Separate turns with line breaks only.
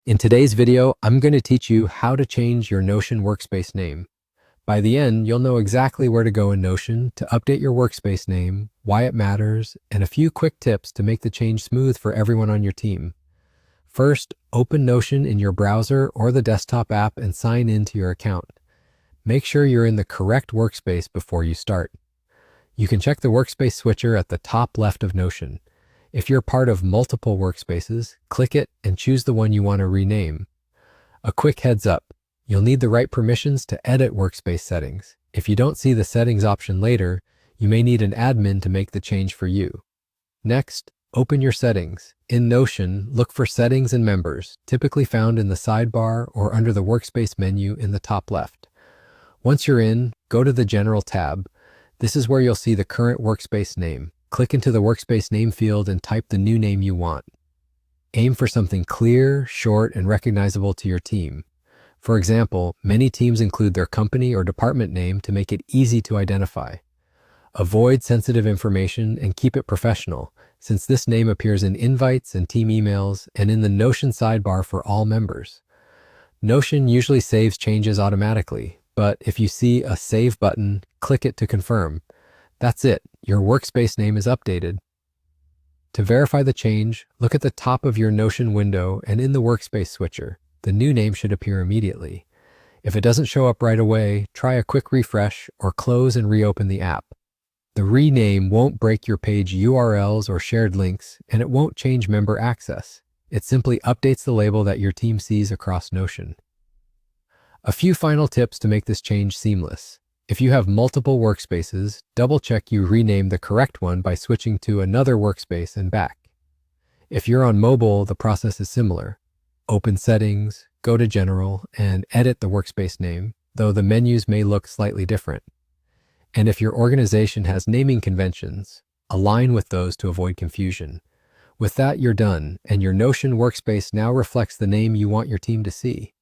In today's video, I'm going to teach you how to change your Notion workspace name. By the end, you'll know exactly where to go in Notion to update your workspace name, why it matters, and a few quick tips to make the change smooth for everyone on your team. First, open Notion in your browser or the desktop app and sign in to your account. Make sure you're in the correct workspace before you start. You can check the workspace switcher at the top left of Notion. If you're part of multiple workspaces, click it and choose the one you want to rename. A quick heads up, you'll need the right permissions to edit workspace settings. If you don't see the settings option later, you may need an admin to make the change for you. Next, open your settings. In Notion, look for Settings and Members, typically found in the sidebar or under the Workspace menu in the top left. Once you're in, go to the General tab. This is where you'll see the current workspace name. Click into the workspace name field and type the new name you want. Aim for something clear, short, and recognizable to your team. For example, many teams include their company or department name to make it easy to identify. Avoid sensitive information and keep it professional, since this name appears in invites and team emails and in the Notion sidebar for all members. Notion usually saves changes automatically, but if you see a Save button, click it to confirm. That's it, your workspace name is updated. To verify the change, look at the top of your Notion window and in the workspace switcher. The new name should appear immediately. If it doesn't show up right away, try a quick refresh or close and reopen the app. The rename won't break your page URLs or shared links, and it won't change member access. It simply updates the label that your team sees across Notion. A few final tips to make this change seamless. If you have multiple workspaces, double-check you rename the correct one by switching to another workspace and back. If you're on mobile, the process is similar. Open Settings, go to General, and edit the workspace name, though the menus may look slightly different. And if your organization has naming conventions, align with those to avoid confusion. With that, you're done, and your Notion workspace now reflects the name you want your team to see.